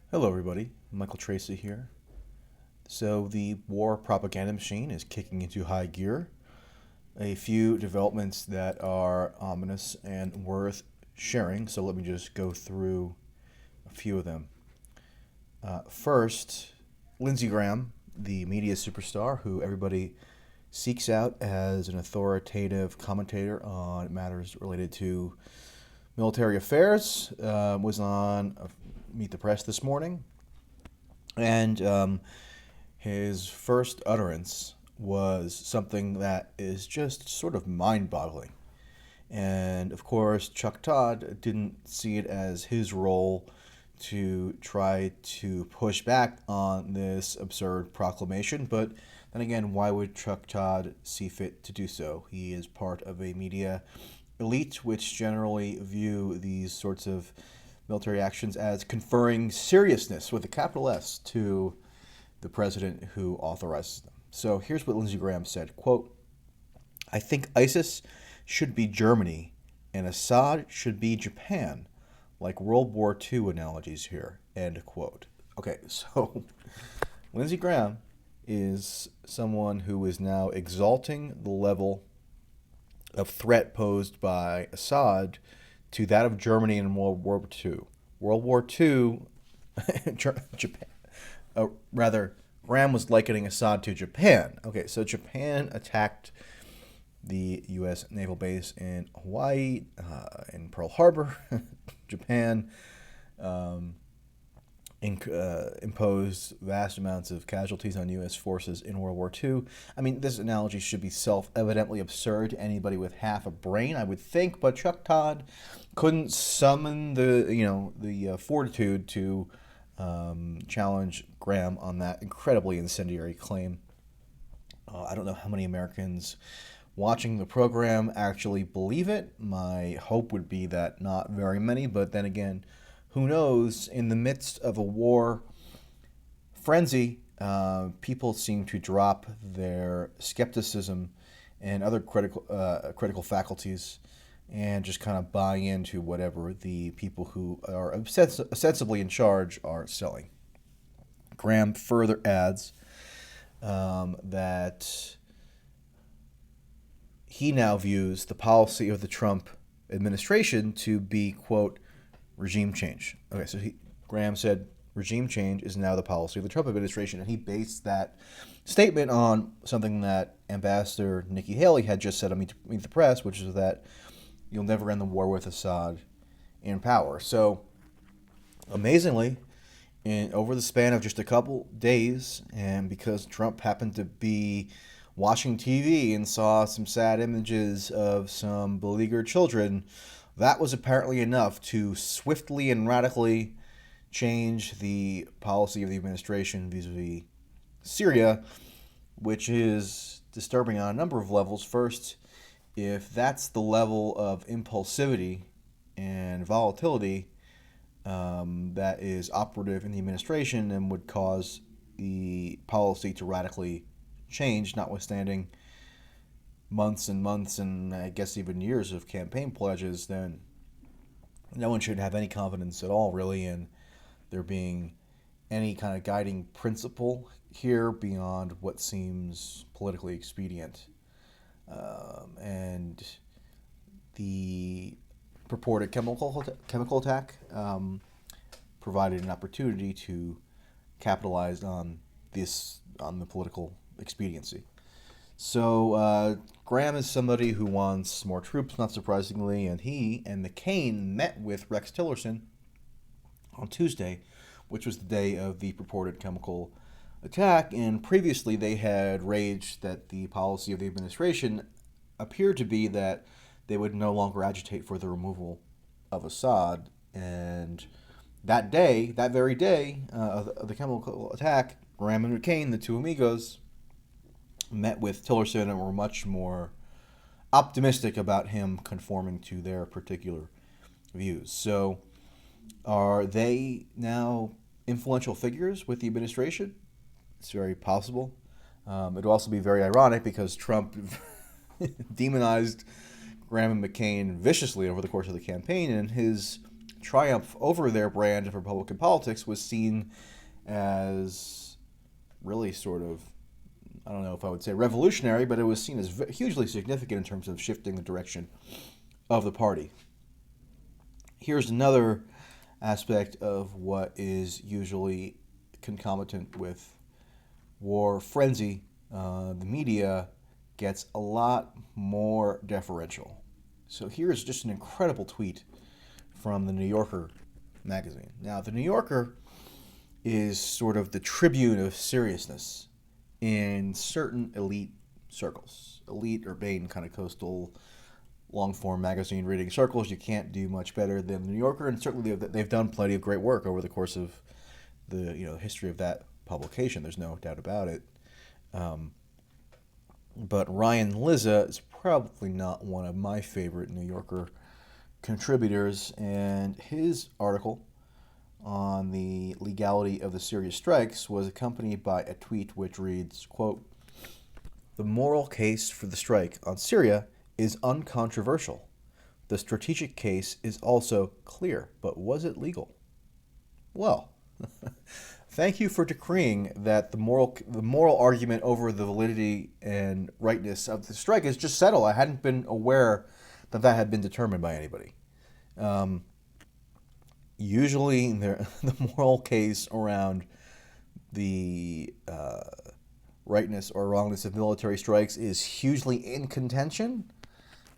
Hello, everybody. Michael Tracy here. So, the war propaganda machine is kicking into high gear. A few developments that are ominous and worth sharing. So, let me just go through a few of them. First, Lindsey Graham, the media superstar who everybody seeks out as an authoritative commentator on matters related to military affairs, was on Meet the Press this morning. And his first utterance was something that is just sort of mind boggling. And of course, Chuck Todd didn't see it as his role to try to push back on this absurd proclamation. But then again, why would Chuck Todd see fit to do so? He is part of a media elite which generally view these sorts of military actions as conferring seriousness with a capital S to the president who authorizes them. So here's what Lindsey Graham said, quote, "I think ISIS should be Germany and Assad should be Japan, like World War II analogies here," end quote. Okay, so Lindsey Graham is someone who is now exalting the level of threat posed by Assad to that of Germany in World War II. World War II, Japan, rather, Graham was likening Assad to Japan. Okay, so Japan attacked the U.S. naval base in Hawaii, in Pearl Harbor. Japan imposed vast amounts of casualties on U.S. forces in World War II. I mean, this analogy should be self-evidently absurd to anybody with half a brain, I would think, but Chuck Todd couldn't summon the fortitude to challenge Graham on that incredibly incendiary claim. I don't know how many Americans watching the program actually believe it. My hope would be that not very many, but then again, who knows? In the midst of a war frenzy, people seem to drop their skepticism and other critical faculties and just kind of buy into whatever the people who are ostensibly in charge are selling. Graham further adds that he now views the policy of the Trump administration to be, quote, regime change. Okay, so Graham said regime change is now the policy of the Trump administration, and he based that statement on something that Ambassador Nikki Haley had just said on Meet the Press, which is that you'll never end the war with Assad in power. So, amazingly, over the span of just a couple days, and because Trump happened to be watching TV and saw some sad images of some beleaguered children, that was apparently enough to swiftly and radically change the policy of the administration vis-a-vis Syria, which is disturbing on a number of levels. First, if that's the level of impulsivity and volatility that is operative in the administration and would cause the policy to radically change, notwithstanding months and months and I guess even years of campaign pledges, then no one should have any confidence at all, really, in there being any kind of guiding principle here beyond what seems politically expedient. And the purported chemical attack provided an opportunity to capitalize on the political expediency. So Graham is somebody who wants more troops, not surprisingly, and he and McCain met with Rex Tillerson on Tuesday, which was the day of the purported chemical attack, and previously they had raged that the policy of the administration appeared to be that they would no longer agitate for the removal of Assad. And that day, that very day of the chemical attack, Graham and McCain, the two amigos, met with Tillerson and were much more optimistic about him conforming to their particular views. So, are they now influential figures with the administration? It's very possible. It would also be very ironic because Trump demonized Graham and McCain viciously over the course of the campaign, and his triumph over their brand of Republican politics was seen as really sort of, I don't know if I would say revolutionary, but it was seen as hugely significant in terms of shifting the direction of the party. Here's another aspect of what is usually concomitant with war frenzy. The media gets a lot more deferential. So here's just an incredible tweet from the New Yorker magazine. Now, the New Yorker is sort of the tribune of seriousness in certain elite circles, elite, urbane, kind of coastal, long-form magazine reading circles. You can't do much better than the New Yorker, and certainly they've done plenty of great work over the course of the history of that publication. There's no doubt about it. But Ryan Lizza is probably not one of my favorite New Yorker contributors, and his article on the legality of the Syria strikes was accompanied by a tweet which reads, quote, "The moral case for the strike on Syria is uncontroversial. The strategic case is also clear, but was it legal?" Well, thank you for decreeing that the moral argument over the validity and rightness of the strike is just settled. I hadn't been aware that had been determined by anybody. Usually, the moral case around the rightness or wrongness of military strikes is hugely in contention,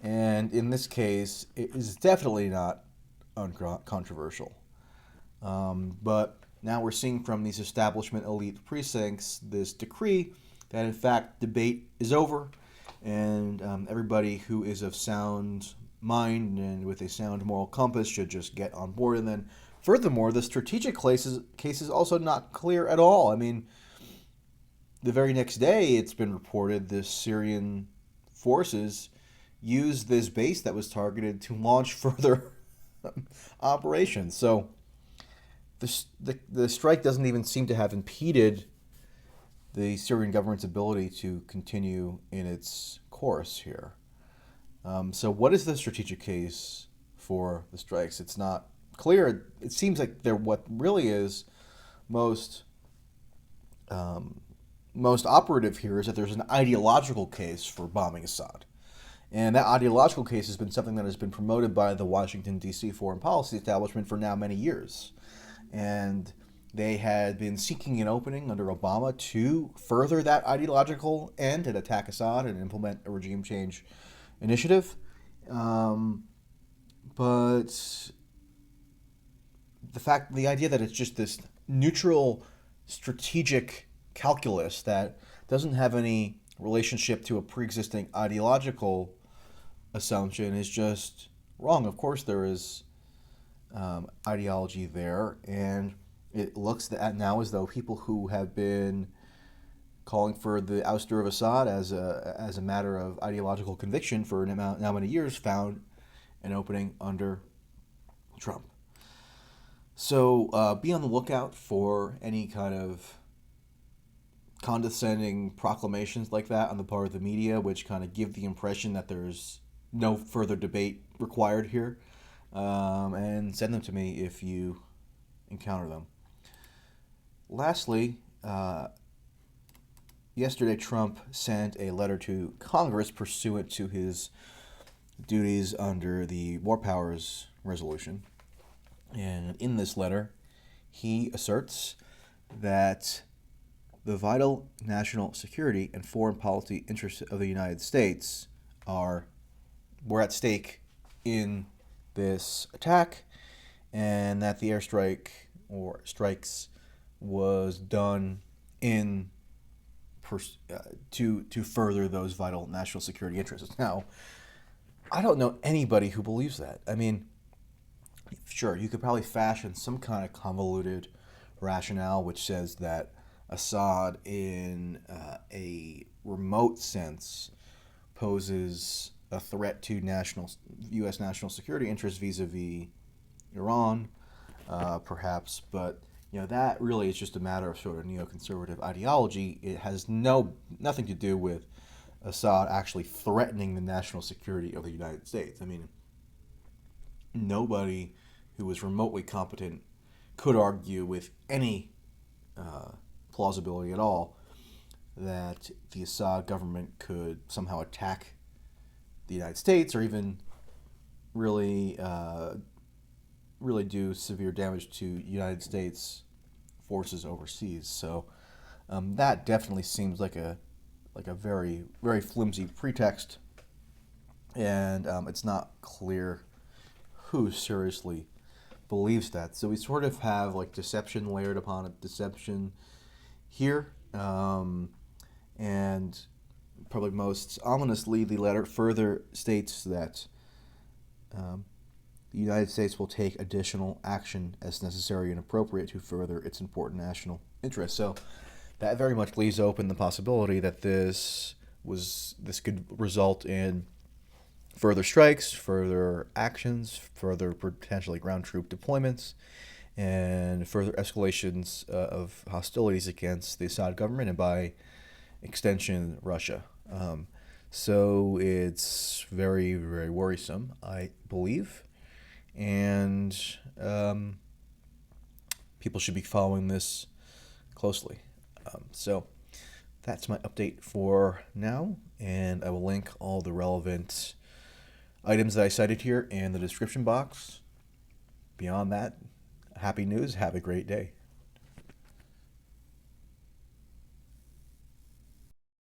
and in this case, it is definitely not uncontroversial. But now we're seeing from these establishment elite precincts this decree that, in fact, debate is over, and everybody who is of sound mind and with a sound moral compass should just get on board. And then, furthermore, the strategic case is also not clear at all. I mean, the very next day, it's been reported the Syrian forces used this base that was targeted to launch further operations. So the strike doesn't even seem to have impeded the Syrian government's ability to continue in its course here. So what is the strategic case for the strikes? It's not clear. It seems like what really is most operative here is that there's an ideological case for bombing Assad. And that ideological case has been something that has been promoted by the Washington, D.C. foreign policy establishment for now many years. And they had been seeking an opening under Obama to further that ideological end and attack Assad and implement a regime change initiative. But the idea that it's just this neutral strategic calculus that doesn't have any relationship to a pre-existing ideological assumption is just wrong. Of course, there is ideology there, and it looks now as though people who have been calling for the ouster of Assad as a matter of ideological conviction for now many years found an opening under Trump. So be on the lookout for any kind of condescending proclamations like that on the part of the media, which kind of give the impression that there's no further debate required here. And send them to me if you encounter them. Lastly, yesterday Trump sent a letter to Congress pursuant to his duties under the War Powers Resolution. And in this letter, he asserts that the vital national security and foreign policy interests of the United States were at stake in this attack, and that the airstrike or strikes was done to further those vital national security interests. Now, I don't know anybody who believes that. I mean, sure, you could probably fashion some kind of convoluted rationale which says that Assad, in a remote sense, poses a threat to U.S. national security interests vis-a-vis Iran, perhaps, but that really is just a matter of sort of neoconservative ideology. It has nothing to do with Assad actually threatening the national security of the United States. I mean, nobody who is remotely competent could argue with any plausibility at all that the Assad government could somehow attack the United States or even really really do severe damage to United States forces overseas. So that definitely seems like a very very flimsy pretext, and it's not clear who seriously believes that. So we sort of have like deception layered upon deception here, and probably most ominously, the letter further states that the United States will take additional action as necessary and appropriate to further its important national interests. So that very much leaves open the possibility that this could result in further strikes, further actions, further potentially ground troop deployments, and further escalations of hostilities against the Assad government and by extension Russia. So it's very, very worrisome, I believe, and people should be following this closely. So that's my update for now, and I will link all the relevant items that I cited here in the description box. Beyond that, happy news, have a great day.